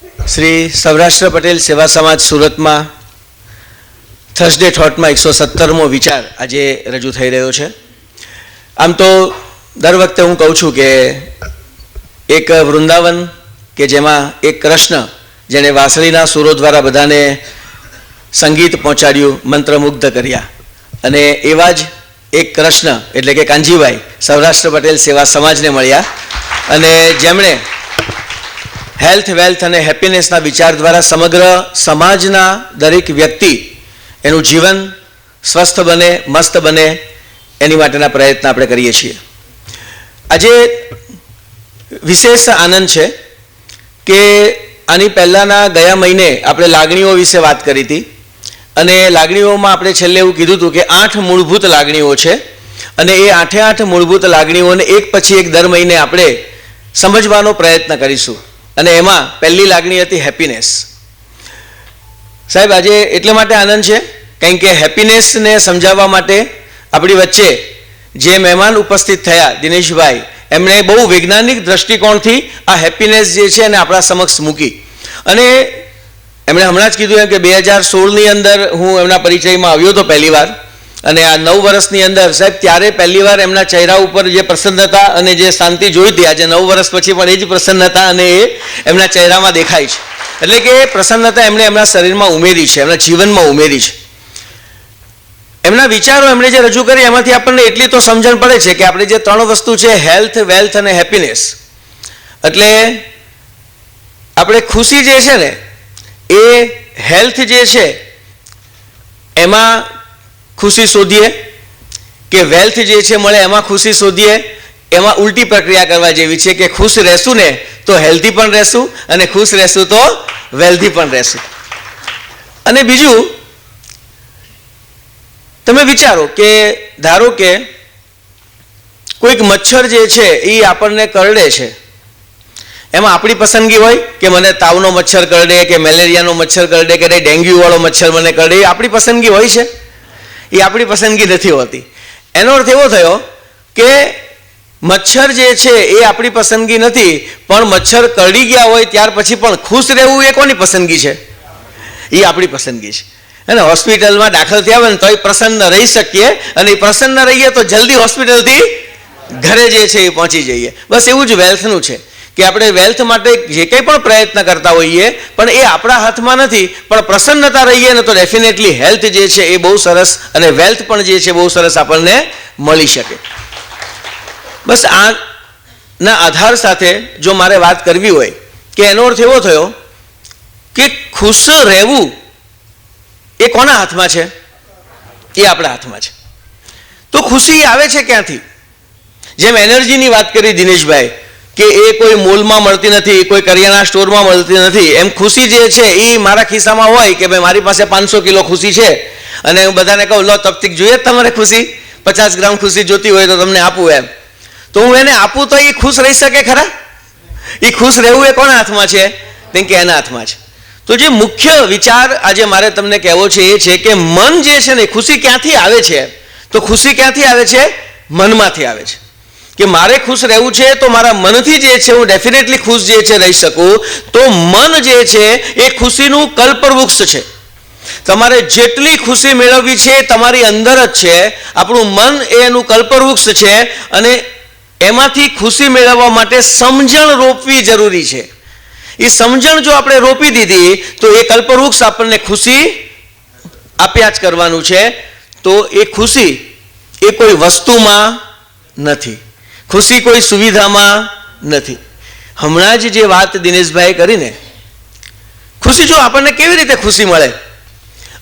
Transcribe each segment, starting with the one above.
શ્રી સૌરાષ્ટ્ર પટેલ સેવા સમાજ સુરતમાં થર્સડે થોટમાં 117મો વિચાર આજે રજૂ થઈ રહ્યો છે. આમ તો દર વખતે હું કહું છું કે એક વૃંદાવન કે જેમાં એક કૃષ્ણ જેણે વાંસળીના સુરો દ્વારા બધાને સંગીત પહોંચાડ્યું, મંત્રમુગ્ધ કર્યા, અને એવા જ એક કૃષ્ણ એટલે કે કાનજીભાઈ સૌરાષ્ટ્ર પટેલ સેવા સમાજને મળ્યા અને જેમણે હેલ્થ, વેલ્થ અને હેપીનેસના વિચાર દ્વારા સમગ્ર સમાજના દરેક વ્યક્તિ એનું જીવન સ્વસ્થ બને, મસ્ત બને, એની માટેના પ્રયત્ન આપણે કરીએ છીએ. આજે વિશેષ આનંદ છે કે આની પહેલાંના ગયા મહિને આપણે લાગણીઓ વિશે વાત કરી હતી અને લાગણીઓમાં આપણે છેલ્લે એવું કીધું હતું કે 8 મૂળભૂત લાગણીઓ છે અને એ 8 મૂળભૂત લાગણીઓને એક પછી એક દર મહિને આપણે સમજવાનો પ્રયત્ન કરીશું. અને એમાં પહેલી લાગણી હતી હેપીનેસ. સાહેબ, આજે એટલા માટે આનંદ છે કારણ કે હેપીનેસને સમજાવવા માટે આપણી વચ્ચે જે મહેમાન ઉપસ્થિત થયા દિનેશભાઈ, એમણે બહુ વૈજ્ઞાનિક દ્રષ્ટિકોણથી આ હેપીનેસ જે છે એને આપણા સમક્ષ મૂકી. અને એમણે હમણાં જ કીધું એમ કે 2016ની અંદર હું એમના પરિચયમાં આવ્યો હતો પહેલી વાર, અને આ 9 વર્ષની અંદર સાહેબ ત્યારે પહેલી વાર એમના ચહેરા ઉપર જે પ્રસન્નતા અને જે શાંતિ જોઈ હતી, આજે 9 વર્ષ પછી પણ એ જ પ્રસન્નતા અને એ એમના ચહેરામાં દેખાય છે. એટલે કે પ્રસન્નતા એમણે એમના શરીરમાં ઉમેરી છે, એમના જીવનમાં ઉમેરી છે. એમના વિચારો એમણે જે રજૂ કરી એમાંથી આપણને એટલી તો સમજણ પડે છે કે આપણે જે 3 વસ્તુ છે, હેલ્થ, વેલ્થ અને હેપીનેસ, એટલે આપણે ખુશી જે છે ને એ હેલ્થ જે છે એમાં ખુશી શોધીએ કે વેલ્થ જે છે મળે એમાં ખુશી શોધીએ, એમાં ઉલટી પ્રક્રિયા કરવા જેવી છે કે ખુશ રહેશું ને તો હેલ્ધી પણ રહેશું અને ખુશ રહેશું તો વેલ્ધી પણ રહેશું. અને બીજું તમે વિચારો કે ધારો કે કોઈક મચ્છર જે છે એ આપણને કરડે છે, એમાં આપણી પસંદગી હોય કે મને તાવનો મચ્છર કરડે કે મેલેરિયાનો મચ્છર કરડે કે ડેન્ગ્યુવાળો મચ્છર મને કરડે, એ આપણી પસંદગી હોય છે? એ આપણી પસંદગી નથી હોતી. એનો અર્થ એવો થયો કે મચ્છર જે છે એ આપણી પસંદગી નથી, પણ મચ્છર કરડી ગયા હોય ત્યાર પછી પણ ખુશ રહેવું એ કોની પસંદગી છે? એ આપણી પસંદગી છે. અને હોસ્પિટલમાં દાખલ થયા હોય ને તોય પ્રસન્ન રહી શકીએ, અને એ પ્રસન્ન રહીએ તો જલ્દી હોસ્પિટલથી ઘરે જે છે એ પહોંચી જઈએ. બસ એવું જ વેલ્થનું છે કે આપણે વેલ્થ માટે જે કંઈ પણ પ્રયત્ન કરતા હોઈએ પણ એ આપણા હાથમાં નથી, પણ પ્રસન્નતા રહીએ ને તો ડેફિનેટલી હેલ્થ જે છે એ બહુ સરસ અને વેલ્થ પણ જે છે બહુ સરસ આપણને મળી શકે. બસ આના આધાર સાથે જો મારે વાત કરવી હોય કે એનો અર્થ એવો થયો કે ખુશ રહેવું એ કોના હાથમાં છે? એ આપણા હાથમાં છે. તો ખુશી આવે છે ક્યાંથી? જેમ એનર્જીની વાત કરી દિનેશભાઈ કે એ કોઈ મોલમાં મળતી નથી, કોઈ કરિયાણા સ્ટોરમાં મળતી નથી, એમ ખુશી જે છે એ મારા ખિસ્સામાં હોય કે ભાઈ મારી પાસે 500 કિલો ખુશી છે અને હું બધાને કહું લો તપતીક જોઈએ તમારે ખુશી, 50 ગ્રામ ખુશી જોતી હોય તો તમને આપું એમ, તો હું એને આપું તો એ ખુશ રહી શકે ખરા? એ ખુશ રહેવું એ કોના હાથમાં છે? કે એના હાથમાં છે. તો જે મુખ્ય વિચાર આજે મારે તમને કહેવો છે એ છે કે મન જે છે ને ખુશી ક્યાંથી આવે છે? તો ખુશી ક્યાંથી આવે છે? મનમાંથી આવે છે. કે મારે ખુશ રહેવું છે તો મારા મનથી જે છે હું ડેફિનેટલી ખુશ જે છે રહી શકું. તો મન જે છે એ ખુશીનું કલ્પવૃક્ષ છે. તમારે જેટલી ખુશી મેળવવી છે તમારી અંદર જ છે. આપણું મન એ એનું કલ્પવૃક્ષ છે અને એમાંથી ખુશી મેળવવા માટે સમજણ રોપવી જરૂરી છે. એ સમજણ જો આપણે રોપી દીધી તો એ કલ્પવૃક્ષ આપણને ખુશી આપ્યા જ કરવાનું છે. તો એ ખુશી એ કોઈ વસ્તુમાં નથી, ખુશી કોઈ સુવિધામાં નથી. હમણાં જ જે વાત દિનેશભાઈ કરીને ખુશી જો આપણને કેવી રીતે ખુશી મળે?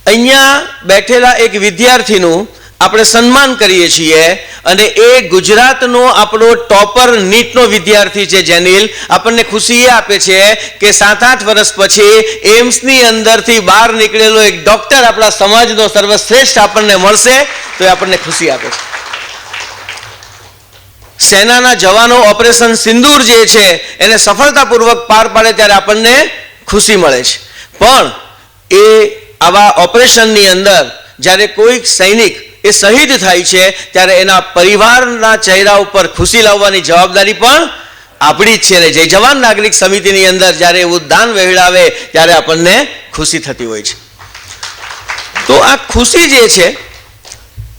અહીંયા બેઠેલા એક વિદ્યાર્થીનું આપણે સન્માન કરીએ છીએ અને એ ગુજરાતનો આપણો ટોપર નીટનો વિદ્યાર્થી છે જેનિલ. આપણને ખુશી એ આપે છે કે 7-8 વર્ષ પછી એમ્સની અંદરથી બહાર નીકળેલો એક ડોક્ટર આપણા સમાજનો સર્વશ્રેષ્ઠ આપણને મળશે તો એ આપણને ખુશી આપે છે. સેનાના જવાનો ઓપરેશન સિંદૂર જે છે એને સફળતાપૂર્વક પાર પાડે ત્યારે આપણને ખુશી મળે છે. પણ એ આવા ઓપરેશનની અંદર જ્યારે કોઈ સૈનિક એ શહીદ થાય છે ત્યારે એના પરિવારના ચહેરા ઉપર ખુશી લાવવાની જવાબદારી પણ આપણી જ છે ને જય જવાન નાગરિક સમિતિની અંદર જ્યારે એવું દાન વહેળાવે ત્યારે આપણને ખુશી થતી હોય છે. તો આ ખુશી જે છે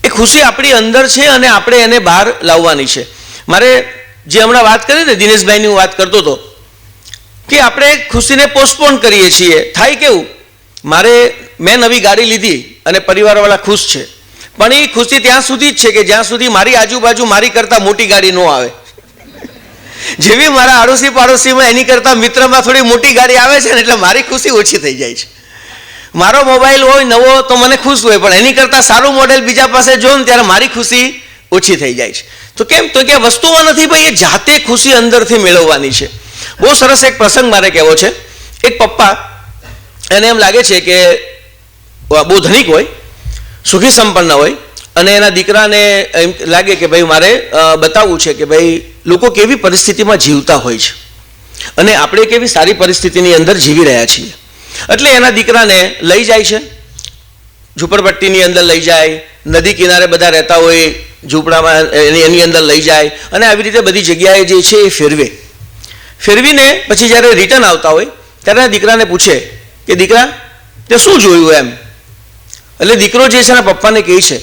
એ ખુશી આપણી અંદર છે અને આપણે એને બહાર લાવવાની છે. મારે જે હમણાં વાત કરી ને દિનેશભાઈની હું વાત કરતો હતો કે આપણે ખુશીને પોસ્ટપોન કરીએ છીએ. થાય કેવું, મેં નવી ગાડી લીધી અને પરિવારવાળા ખુશ છે, પણ એ ખુશી ત્યાં સુધી જ છે કે જ્યાં સુધી મારી આજુબાજુ મારી કરતાં મોટી ગાડી ન આવે. જેવી મારા આડોશી પાડોશીમાં એની કરતાં મિત્રમાં થોડી મોટી ગાડી આવે છે ને એટલે મારી ખુશી ઓછી થઈ જાય છે. મારો મોબાઈલ હોય નવો તો મને ખુશ હોય, પણ એની કરતાં સારું મોડેલ બીજા પાસે જોઉં ને ત્યારે મારી ખુશી ઓછી થઈ જાય છે. તો કેમ? તો કે વસ્તુમાં નથી ભાઈ, એ જાતે ખુશી અંદરથી મેળવવાની છે. બહુ સરસ એક પ્રસંગ મારે કહેવો છે. એક પપ્પા, એને એમ લાગે છે કે બહુ ધનિક હોય, સુખી સંપન્ન હોય, અને એના દીકરાને એમ લાગે કે ભાઈ મારે બતાવવું છે કે ભાઈ લોકો કેવી પરિસ્થિતિમાં જીવતા હોય છે અને આપણે કેવી સારી પરિસ્થિતિની અંદર જીવી રહ્યા છીએ. એટલે એના દીકરાને લઈ જાય છે, ઝૂંપડપટ્ટીની અંદર લઈ જાય, નદી કિનારે બધા રહેતા હોય ઝૂંપડામાં એની અંદર લઈ જાય અને આવી રીતે બધી જગ્યાએ જે છે એ ફેરવીને પછી જ્યારે રિટર્ન આવતા હોય ત્યારે દીકરાને પૂછે કે દીકરા તે શું જોયું એમ. એટલે દીકરો જે છે ને પપ્પાને કહે છે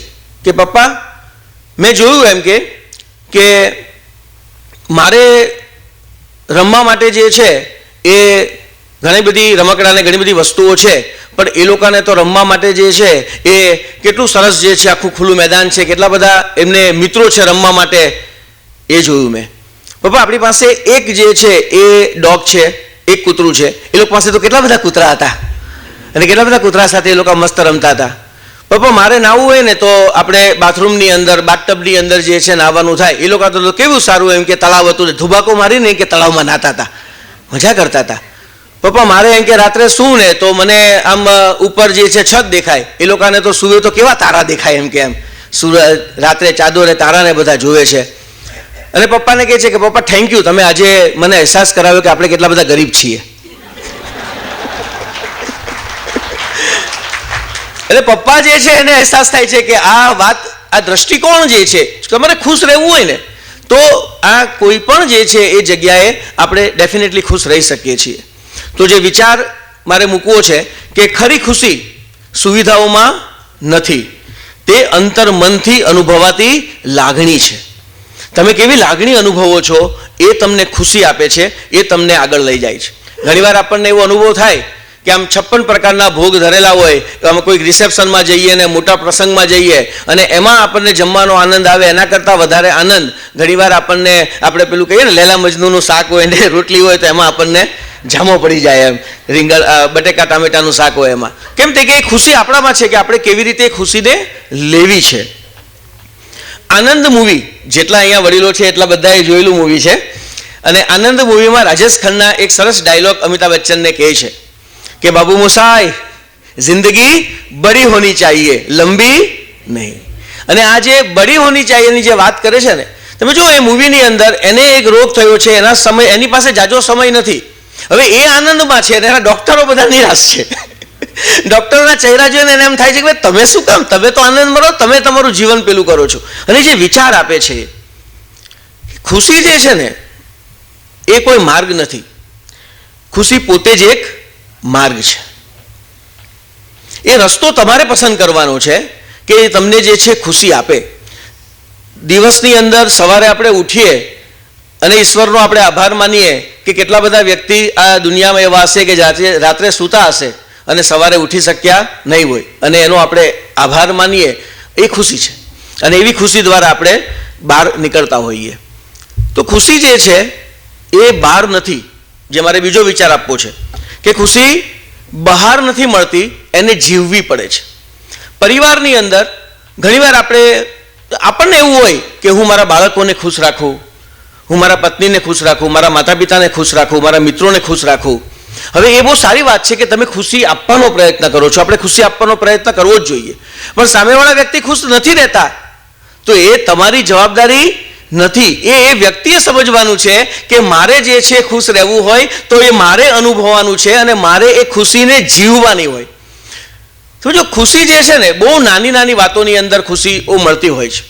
કે પપ્પા મેં જોયું એમ કે મારે રમવા માટે જે છે એ ઘણી બધી રમકડાને ઘણી બધી વસ્તુઓ છે, પણ એ લોકોને તો રમવા માટે જે છે એ કેટલું સરસ જે છે આખું ખુલ્લું મેદાન છે, કેટલા બધા એમને મિત્રો છે રમવા માટે, એ જોયું મેં. પપ્પા આપણી પાસે એક જે છે એ ડોગ છે, એક કૂતરું છે, એ લોકો પાસે તો કેટલા બધા કૂતરા હતા અને કેટલા બધા કૂતરા સાથે એ લોકો મસ્ત રમતા હતા. પપ્પા મારે નાહવું હોય ને તો આપણે બાથરૂમની અંદર બાથટબની અંદર જે છે નાહવાનું થાય, એ લોકો તો કેવું સારું એમ કે તળાવ હતું ને ધુબાકો મારીને કે તળાવમાં નાહતા હતા, મજા કરતા હતા. પપ્પા મારે એમ કે રાત્રે શું ને તો મને આમ ઉપર જે છે છત દેખાય, એ લોકોને તો સુવે તો કેવા તારા દેખાય એમ કે એમ રાત્રે ચાદોરે તારાને બધા જોવે છે. અને પપ્પાને કહે છે કે પપ્પા થેન્ક યુ, તમે આજે મને અહેસાસ કરાવ્યો કે આપણે કેટલા બધા ગરીબ છીએ. એટલે પપ્પા જે છે એને અહેસાસ થાય છે કે આ વાત, આ દ્રષ્ટિકોણ જે છે, તમારે ખુશ રહેવું હોય ને તો આ કોઈ પણ જે છે એ જગ્યાએ આપણે ડેફિનેટલી ખુશ રહી શકીએ છીએ. તો જે વિચાર મારે મૂકવો છે કે ખરી ખુશી સુવિધાઓમાં નથી, તે અંતર મનથી અનુભવાતી લાગણી છે. તમે કેવી લાગણી અનુભવો છો એ તમને ખુશી આપે છે, એ તમને આગળ લઈ જાય છે. ઘણીવાર આપણને એવો અનુભવ થાય કે આમ 56 પ્રકારના ભોગ ધરેલા હોય, અમે કોઈક રિસેપ્શનમાં જઈએ ને મોટા પ્રસંગમાં જઈએ અને એમાં આપણને જમવાનો આનંદ આવે, એના કરતાં વધારે આનંદ ઘણીવાર આપણે પેલું કહીએ ને લેલા મજનૂનું શાક હોય ને રોટલી હોય તો એમાં આપણને જામો પડી જાય, એમ રીંગણ બટેકા ટામેટાનું શાક હોય એમાં. કેમ તે કે એ ખુશી આપણામાં છે કે આપણે કેવી રીતે ખુશીને લેવી છે. આનંદ મૂવી, જેટલા અહીંયા વડીલો છે એટલા બધાએ જોયેલું મૂવી છે, અને આનંદ મૂવીમાં રાજેશ ખન્ના એક સરસ ડાયલોગ અમિતાભ બચ્ચનને કહે છે કે બાબુ મોસાઈ જિંદગી બડી હોની ચાહીએ, લંબી નહીં. અને આ જે બડી હોની ચાહીએની જે વાત કરે છે ને, તમે જો એ મૂવીની અંદર એને એક રોગ થયો છે, એની પાસે જાજો સમય નથી, હવે એ આનંદમાં છે અને એના ડોક્ટરો બધા નિરાશ છે. ડોક્ટરના ચહેરા જોઈને એને એમ થાય છે કે ભાઈ તમે શું કામ, તમે તો આનંદ મરો, તમે તમારું જીવન પેલું કરો છો. અને જે વિચાર આપે છે, ખુશી જે છે ને એ કોઈ માર્ગ નથી, ખુશી પોતે જ એક માર્ગ છે. એ રસ્તો તમારે પસંદ કરવાનો છે કે તમને જે છે ખુશી આપે. દિવસની અંદર સવારે આપણે ઉઠીએ અને ઈશ્વરનો આપણે આભાર માનીએ કે કેટલા બધા વ્યક્તિ આ દુનિયામાં એવા હશે કે રાત્રે સૂતા હશે અને સવારે ઉઠી શક્યા નહીં હોય, અને એનો આપણે આભાર માનીએ, એ ખુશી છે. અને એવી ખુશી દ્વારા આપણે બહાર નીકળતા હોઈએ. તો ખુશી જે છે એ બહાર નથી. જે મારે બીજો વિચાર આપવો છે કે ખુશી બહાર નથી મળતી, એને જીવવી પડે છે. પરિવારની અંદર ઘણીવાર આપણને એવું હોય કે હું મારા બાળકોને ખુશ રાખું, હું મારા પત્નીને ખુશ રાખું, મારા માતા પિતાને ખુશ રાખું, મારા મિત્રોને ખુશ રાખું. હવે એ બહુ સારી વાત છે કે તમે ખુશી આપવાનો પ્રયત્ન કરો છો, આપણે ખુશી આપવાનો પ્રયત્ન કરવો જ જોઈએ. પણ સામેવાળા વ્યક્તિ ખુશ નથી રહેતા તો એ તમારી જવાબદારી નથી. એ વ્યક્તિએ સમજવાનું છે કે મારે જે છે ખુશ રહેવું હોય તો એ મારે અનુભવવાનું છે અને મારે એ ખુશીને જીવવાની હોય. તો જો ખુશી જે છે ને બહુ નાની નાની વાતોની અંદર ખુશીઓ મળતી હોય છે.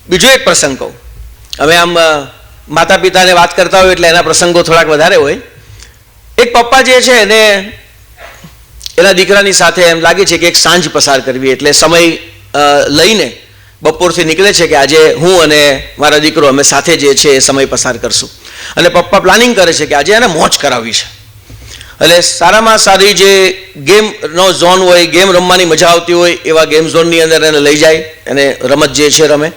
બીજો એક પ્રસંગ કહું. હવે આમ માતા પિતાને વાત કરતા હોય એટલે એના પ્રસંગો થોડાક વધારે હોય. એક પપ્પા જે છે એને એના દીકરાની સાથે એમ લાગે છે કે એક સાંજ પસાર કરવી, એટલે સમય લઈને બપોરથી નીકળે છે કે આજે હું અને મારા દીકરો અમે સાથે જે છે એ સમય પસાર કરશું. અને પપ્પા પ્લાનિંગ કરે છે કે આજે એને મોજ કરાવવી છે. એટલે સારામાં સારી જે ગેમનો ઝોન હોય, ગેમ રમવાની મજા આવતી હોય એવા ગેમ ઝોનની અંદર એને લઈ જાય, એને રમત જે છે રમે,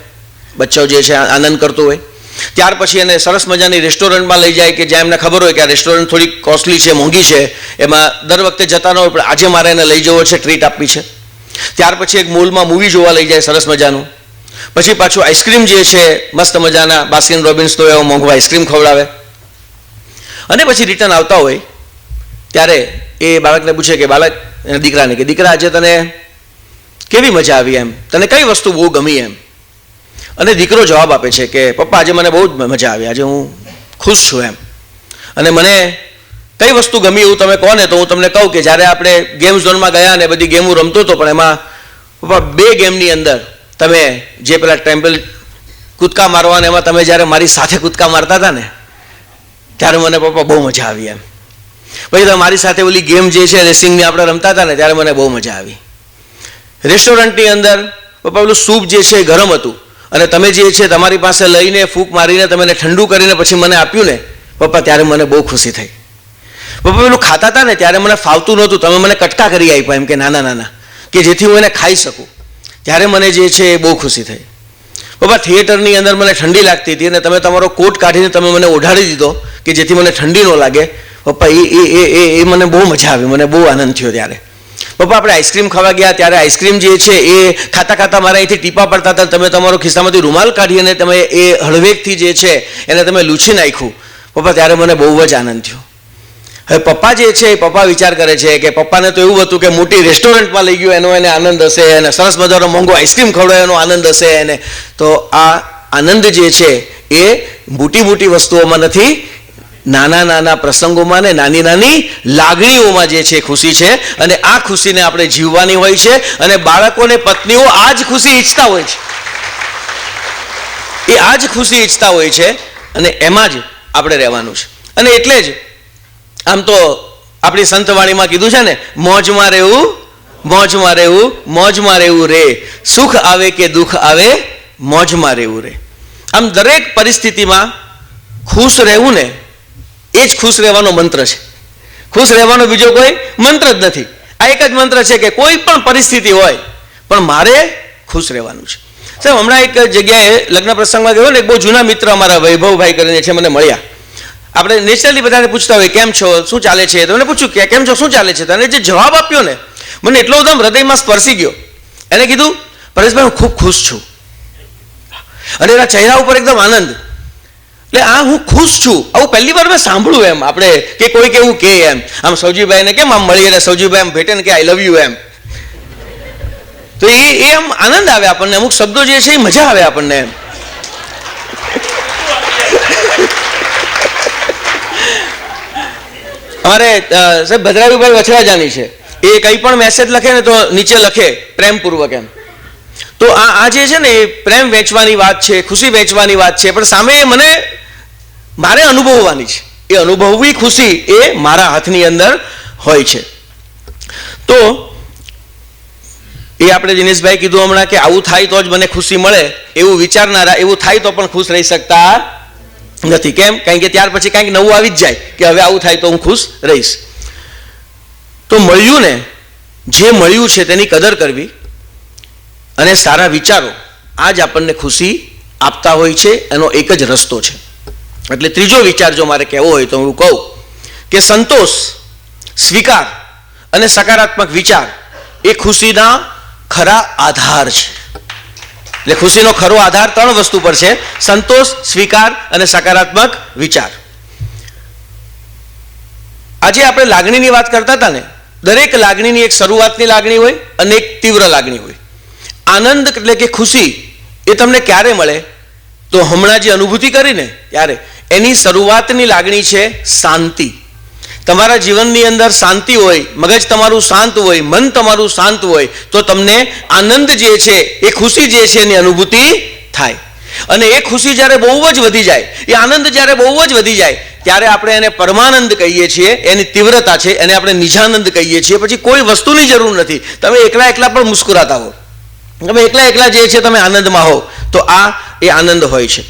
બચ્ચાઓ જે છે આનંદ કરતો હોય. ત્યાર પછી એને સરસ મજાની રેસ્ટોરન્ટમાં લઈ જાય કે જ્યાં એમને ખબર હોય કે આ રેસ્ટોરન્ટ થોડી કોસ્ટલી છે, મોંઘી છે, એમાં દર વખતે જતા ન હોય, પણ આજે મારે એને લઈ જવો છે, ટ્રીટ આપવી છે. ત્યાર પછી એક મોલમાં મૂવી જોવા લઈ જાય સરસ મજાનું. પછી પાછું આઈસ્ક્રીમ જે છે મસ્ત મજાના બાસ્કિન રોબિન્સ તો એવો મોંઘો આઈસ્ક્રીમ ખવડાવે. અને પછી રિટર્ન આવતા હોય ત્યારે એ બાળકને પૂછે કે બાળક, દીકરાને કે દીકરા આજે તને કેવી મજા આવી, એમ તને કઈ વસ્તુ બહુ ગમી એમ. અને દીકરો જવાબ આપે છે કે પપ્પા આજે મને બહુ જ મજા આવી, આજે હું ખુશ છું એમ. અને મને કઈ વસ્તુ ગમી એવું તમે કહો ને તો હું તમને કહું કે જ્યારે આપણે ગેમ ઝોનમાં ગયા ને બધી ગેમો રમતો હતો, પણ એમાં પપ્પા 2 ગેમની અંદર તમે જે પેલા ટેમ્પલ કૂદકા મારવાને એમાં તમે જ્યારે મારી સાથે કૂદકા મારતા હતા ને ત્યારે મને પપ્પા બહુ મજા આવી એમ. પછી તમે મારી સાથે ઓલી ગેમ જે છે રેસિંગની આપણે રમતા હતા ને ત્યારે મને બહુ મજા આવી. રેસ્ટોરન્ટની અંદર પપ્પા પેલું સૂપ જે છે ગરમ હતું અને તમે જે છે તમારી પાસે લઈને ફૂંક મારીને તમે એને ઠંડુ કરીને પછી મને આપ્યું ને પપ્પા, ત્યારે મને બહુ ખુશી થઈ. પપ્પા પેલું ખાતા હતા ને ત્યારે મને ફાવતું નહોતું, તમે મને કટકા કરી આપ્યા એમ કે નાના નાના, કે જેથી હું એને ખાઈ શકું. ત્યારે મને જે છે એ બહુ ખુશી થઈ. પપ્પા થિયેટરની અંદર મને ઠંડી લાગતી હતી અને તમે તમારો કોટ કાઢીને તમે મને ઓઢાડી દીધો કે જેથી મને ઠંડી ન લાગે. પપ્પા એ મને બહુ મજા આવી, મને બહુ આનંદ થયો ત્યારે. પપ્પા આપણે આઈસ્ક્રીમ ખાવા ગયા ત્યારે આઈસ્ક્રીમ જે છે એ ખાતા ખાતા મારા અહીંથી ટીપા પડતા હતા, તમે તમારો ખિસ્સામાંથી રૂમાલ કાઢી અને તમે એ હળવેકથી જે છે એને તમે લૂછી નાખ્યું. પપ્પા ત્યારે મને બહુ જ આનંદ થયો. હવે પપ્પા જે છે એ પપ્પા વિચાર કરે છે કે પપ્પાને તો એવું હતું કે મોટી રેસ્ટોરન્ટમાં લઈ ગયો એનો એને આનંદ હશે, અને સરસ મજાનો મોંઘો આઈસ્ક્રીમ ખવડાવ્યો એનો આનંદ હશે એને. તો આ આનંદ જે છે એ મોટી મોટી વસ્તુઓમાં નથી, નાના નાના પ્રસંગોમાં ને નાની નાની લાગણીઓમાં જે છે ખુશી છે. અને આ ખુશીને આપણે જીવવાની હોય છે. અને બાળકોને પત્નીઓ આ જ ખુશી ઈચ્છતા હોય છે, એ આ જ ખુશી ઈચ્છતા હોય છે અને એમાં જ આપણે રહેવાનું છે. અને એટલે જ આમ તો આપણી સંતવાણીમાં કીધું છે ને, મોજમાં રહેવું, મોજમાં રહેવું, મોજમાં રહેવું રે, સુખ આવે કે દુઃખ આવે મોજમાં રહેવું રે. આમ દરેક પરિસ્થિતિમાં ખુશ રહેવું ને એ જ ખુશ રહેવાનો મંત્ર છે. ખુશ રહેવાનો બીજો કોઈ મંત્ર જ નથી. આ એક જ મંત્ર છે કે કોઈ પણ પરિસ્થિતિ હોય પણ મારે ખુશ રહેવાનું છે. સાહેબ હમણાં એક જગ્યાએ લગ્ન પ્રસંગમાં ગયો ને, એક બહુ જૂના મિત્ર અમારા વૈભવભાઈ કરીને છે, મને મળ્યા. આપણે નેચરલી બધાને પૂછતા હોય કેમ છો, શું ચાલે છે, તો એને પૂછ્યું કે કેમ છો, શું ચાલે છે, અને જે જવાબ આપ્યો ને મને એટલો બધો હૃદયમાં સ્પર્શી ગયો. એને કીધું પરેશભાઈ હું ખૂબ ખુશ છું, અને એના ચહેરા ઉપર એકદમ આનંદ. એટલે આ હું ખુશ છું આવું પહેલી વાર મેં સાંભળ્યું એમ. આપણે કે કોઈક એવું કે એમ આમ સૌજીભાઈને કેમ આમ મળીએ ને સૌજીભાઈ આમ ભેટે ને કે આઈ લવ યુ એમ, તો એ આમ આનંદ આવે આપણને. અમુક શબ્દો જે છે એ મજા આવે આપણને એમ. અમારે સાહેબ ભદ્રાવીભાઈ વછરાજાની છે, એ કંઈ પણ મેસેજ લખે ને તો નીચે લખે પ્રેમપૂર્વક એમ. તો આ જે છે ને એ પ્રેમ વેચવાની વાત છે, ખુશી વેચવાની વાત છે, પણ સામે મને મારે અનુભવવાની છે. એ અનુભવવી ખુશી એ મારા હાથની અંદર હોય છે. તો એ આપણે દિનેશભાઈ કીધું હમણાં કે આવું થાય તો જ મને ખુશી મળે, એવું વિચારનારા એવું થાય તો પણ ખુશ રહી શકતા નથી. કેમ? કારણ કે ત્યાર પછી કંઈક નવું આવી જ જાય કે હવે આવું થાય તો હું ખુશ રહીશ. તો મળ્યું ને, જે મળ્યું છે તેની કદર કરવી અને સારા વિચારો આ જ આપણને ખુશી આપતા હોય છે. એનો એક જ રસ્તો છે. એટલે ત્રીજો વિચાર જો મારે કહેવો હોય તો હું કહું કે સંતોષ, સ્વીકાર અને સકારાત્મક વિચાર એ ખુશીના ખરા આધાર છે. એટલે ખુશીનો ખરો આધાર 3 વસ્તુ પર છે: સંતોષ, સ્વીકાર અને સકારાત્મક વિચાર. આજે આપણે લાગણીની વાત કરતા હતા ને, દરેક લાગણીની એક શરૂઆતની લાગણી હોય અને એક તીવ્ર લાગણી હોય. આનંદ એટલે કે ખુશી એ તમને ક્યારે મળે? તો હમણાં જે અનુભૂતિ કરીને ત્યારે એની શરૂઆતની લાગણી છે શાંતિ. તમારા જીવનની અંદર શાંતિ હોય, મગજ તમારું શાંત હોય, મન તમારું શાંત હોય તો તમને આનંદ જે છે એ ખુશી જે છે એની અનુભૂતિ થાય. અને એ ખુશી જ્યારે બહુ જ વધી જાય, એ આનંદ જ્યારે બહુ જ વધી જાય, ત્યારે આપણે એને પરમાનંદ કહીએ છીએ. એની તીવ્રતા છે એને આપણે નિજાનંદ કહીએ છીએ. પછી કોઈ વસ્તુની જરૂર નથી. તમે એકલા એકલા પણ મુસ્કુરાતા હો, તમે એકલા એકલા જે છે તમે આનંદમાં હો, તો આ એ આનંદ હોય છે.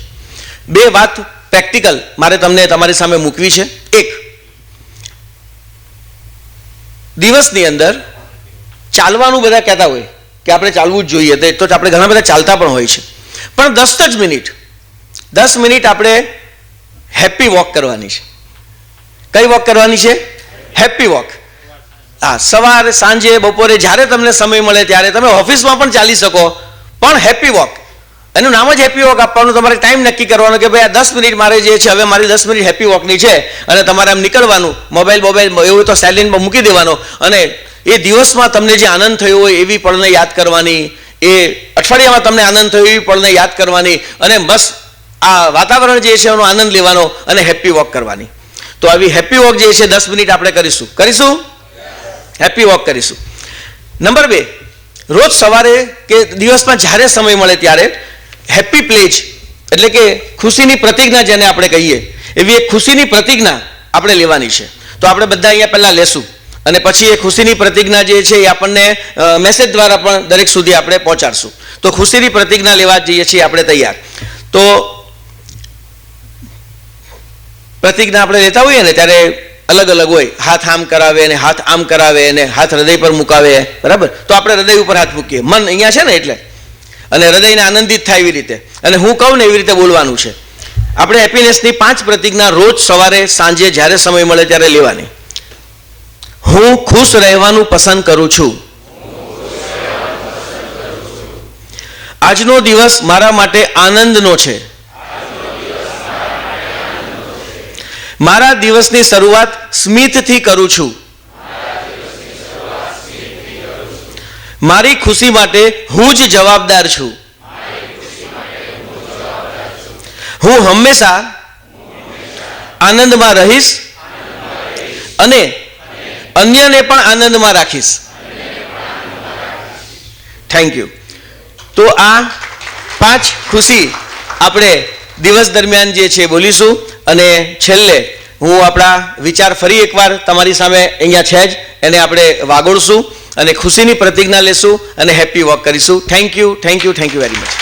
બે વાત પ્રેક્ટિકલ મારે તમને તમારી સામે મૂકવી છે. એક, દિવસની અંદર ચાલવાનું બધા કહેતા હોય કે આપણે ચાલવું જ જોઈએ, તો આપણે ઘણા બધા ચાલતા પણ હોય છે, પણ 10 મિનિટ આપણે હેપી વોક કરવાની છે. કઈ વોક કરવાની છે? Happy walk. હા, સવારે, સાંજે, બપોરે જ્યારે તમને સમય મળે ત્યારે તમે ઓફિસમાં પણ ચાલી શકો, પણ હેપી વોક. એનું નામ જ હેપી વોક આપવાનું. તમારે ટાઈમ નક્કી કરવાનો કે ભાઈ આ 10 મિનિટ મારે જે છે હવે મારી 10 મિનિટ હેપી વોકની છે, અને તમારે આમ નીકળવાનું. મોબાઈલ એવું તો સાયલેન્ટમાં મૂકી દેવાનો, અને એ દિવસમાં તમને જે આનંદ થયો હોય એવી પળને યાદ કરવાની, એ અઠવાડિયામાં તમને આનંદ થયો એવી પળને યાદ કરવાની, અને બસ આ વાતાવરણ જે છે એનો આનંદ લેવાનો અને હેપી વોક કરવાની. તો આવી હેપી વોક જે છે 10 મિનિટ આપણે કરીશું હેપી વોક કરીશું. નંબર 2, રોજ સવારે કે દિવસમાં જ્યારે સમય મળે ત્યારે હેપી પ્લેજ, એટલે કે ખુશીની પ્રતિજ્ઞા જેને આપણે કહીએ, એવી એક ખુશીની પ્રતિજ્ઞા આપણે લેવાની છે. તો આપણે બધા અહીંયા પહેલાં લેશું, અને પછી એ ખુશીની પ્રતિજ્ઞા જે છે એ આપણને મેસેજ દ્વારા પણ દરેક સુધી આપણે પહોંચાડશું. તો ખુશીની પ્રતિજ્ઞા લેવા જઈએ છીએ આપણે તૈયાર. તો પ્રતિજ્ઞા આપણે લેતા હોઈએ ને ત્યારે અલગ અલગ હોય. હાથ આમ કરાવે, અને હાથ આમ કરાવે, અને હાથ હૃદય પર મુકાવે, બરાબર? તો આપણે હૃદય ઉપર હાથ મૂકીએ, મન અહીંયા છે ને એટલે, અને હૃદયને આનંદિત થાય એવી રીતે, અને હું કહું ને એવી રીતે બોલવાનું છે. આપણે હેપીનેસની 5 પ્રતિજ્ઞા રોજ સવારે, સાંજે, જ્યારે સમય મળે ત્યારે લેવાની. હું ખુશ રહેવાનું પસંદ કરું છું. આજનો દિવસ મારા માટે આનંદનો છે. મારા દિવસની શરૂઆત સ્મિતથી કરું છું. મારી ખુશી માટે હું જ જવાબદાર છું. હું હંમેશા આનંદમાં રહીશ અને અન્યને પણ આનંદમાં રાખીશ. Thank you. તો આ 5 ખુશી આપણે દિવસ દરમિયાન જે છે બોલીશું. અને છેલ્લે હું આપણા વિચાર ફરી એકવાર તમારી સામે અહીંયા છે જ, એને આપણે વાગોળશું અને ખુશીની પ્રતિજ્ઞા લેશું અને હેપી વોક કરીશું. Thank you very much.